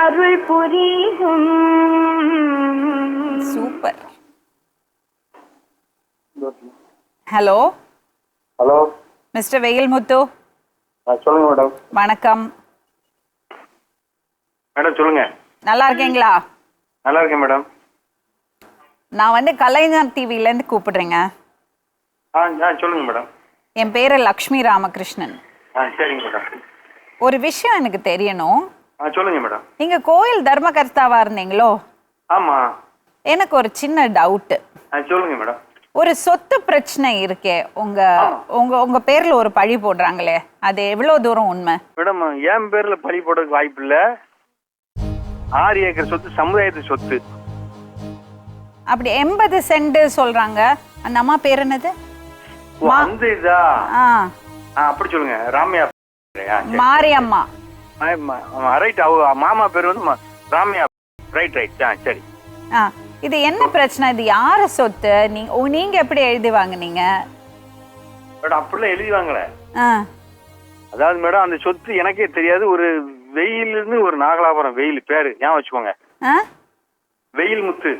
அருள் புரியும். Super. Hello hello mister Veyilmuthu, சொல்லுங்க madam. வணக்கம். மேடம் சொல்லுங்க. நல்லா இருக்கீங்களா? நல்லா இருக்கேன் மேடம். நான் கலைஞர் டிவிலேருந்து கூப்பிடுறேங்க. சொல்லுங்க மேடம். என் பேர் லக்ஷ்மி ராமகிருஷ்ணன். சரிங்க மேடம். ஒரு விஷயம் எனக்கு தெரியணும். சொல்லுங்க மேடம். நீங்கள் கோயில் தர்மகர்த்தாவா இருந்தீங்களோ? ஆமாம். எனக்கு ஒரு சின்ன டவுட்டு. சொல்லுங்க மேடம். ஒரு சொத்து பிரச்சனை இருக்கே, உங்க உங்க உங்க பேர்ல ஒரு பழி போடுறாங்களே, அது எவ்வளவு தூரம் உண்மை? மேடம் என் பேர்ல பழி போடுறதுக்கு வாய்ப்பு இல்ல. 6 ஏக்கர் சொத்து சமுதாயத்து சொத்து. அப்படி 80 சென்ட் சொல்றாங்க. அந்த அம்மா பேர் என்னது? அந்த இதா அப்படி சொல்லுங்க. ராமையா மாரியம்மா. ரைட். மாமா பேர் ராமையா. Right right. சரி. இது என்ன பிரச்சனை? இது யாரு சொத்து? நீங்க எப்படி எழுதி வாங்குனீங்க? மேடம் அப்படிலாம் எழுதி வாங்கல. அதாவது மேடம் அந்த சொத்து எனக்கே தெரியாது. ஒரு வெயில்னு ஒரு நாகலாபுரம் வெயில் பேரு ஞாபகம் வச்சுக்கோங்க. வெயில் முத்து.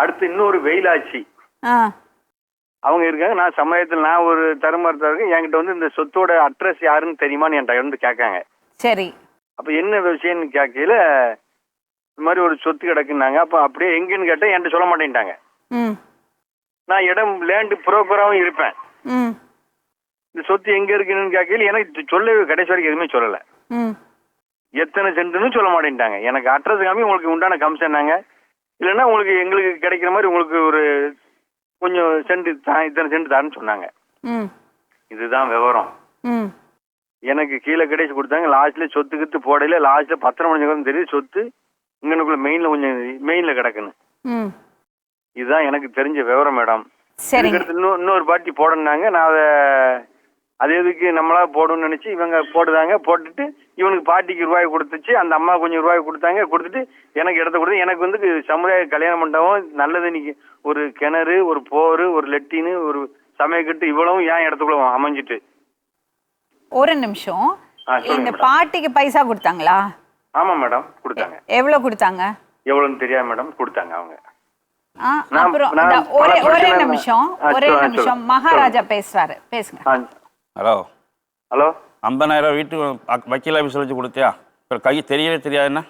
அடுத்து இன்னொரு வெயிலாச்சி அவங்க இருக்காங்க. நான் சமயத்தில் நான் ஒரு தருமரத்தா இருக்கேன். என்கிட்ட இந்த சொத்தோட அட்ரஸ் யாருன்னு தெரியுமான்னு என்கிட்ட கேட்காங்க. சரி. அப்ப என்ன விஷயம்னு கேட்கல, இந்த மாதிரி ஒரு சொத்து கிடக்குனாங்க. அப்ப அப்படியே எங்கன்னு கேட்டா என்கிட்ட சொல்ல மாட்டேன்ட்டாங்க. நான் இடம் லேண்டு புரோக்கராகவும் இருப்பேன். இந்த சொத்து எங்க இருக்குன்னு கேட்கல எனக்கு சொல்லவே கடைசி வரைக்கும் எதுவுமே சொல்லல. எத்தனை சென்ட்னு சொல்ல மாட்டேன்ட்டாங்க. எனக்கு அட்ரஸ் காமி உங்களுக்கு உண்டான கமிஷன்னாங்க. இல்லைன்னா உங்களுக்கு எங்களுக்கு கிடைக்கிற மாதிரி உங்களுக்கு ஒரு கொஞ்சம் சென்ட் இத்தனை சென்ட் தான்னு சொன்னாங்க. இதுதான் விவரம். எனக்கு கீழே கடைசி கொடுத்தாங்க. லாஸ்ட்ல சொத்து கித்து போடையில லாஸ்ட்ல 10 மணி தெரியுது சொத்து இங்கனுக்குள்ள மெயின்ல கொஞ்சம் மெயின்ல கிடக்குன்னு. இதுதான் எனக்கு தெரிஞ்ச விவரம் மேடம். இன்னொரு பாட்டி போடணுனாங்க. நான் அது எதுக்கு நம்மளா போடணும்னு நினைச்சு இவங்க போடுதாங்க. போட்டுட்டு இவனுக்கு பாட்டிக்கு ரூபாய் கொடுத்துச்சு. அந்த அம்மா கொஞ்சம் ரூபாய் கொடுத்தாங்க. கொடுத்துட்டு எனக்கு இடத்த கொடுத்து எனக்கு சமுதாய கல்யாண மண்டபம் நல்லது. இன்னைக்கு ஒரு கிணறு, ஒரு போரு, ஒரு லெட்டின்னு, ஒரு சமயக்கட்டு இவ்வளவும் என் இடத்துக்குள்ள அமைஞ்சிட்டு. ஒரு நிமிஷம். இந்த பாட்டிக்கு பைசா கொடுத்தாங்களா? ஆமா மேடம் கொடுத்தாங்க. எவ்வளவு கொடுத்தாங்க? எவ்வளவுன்னு தெரியாது மேடம் கொடுத்தாங்க அவங்க. ஒரே நிமிஷம் மகாராஜா பேசுறாரு, பேசுங்க. Hello hello. 50,000 வீட்டுக்கு வக்கீல் ஆஃபீஸில் வச்சு கொடுத்தியா? கை தெரியாதுன்னா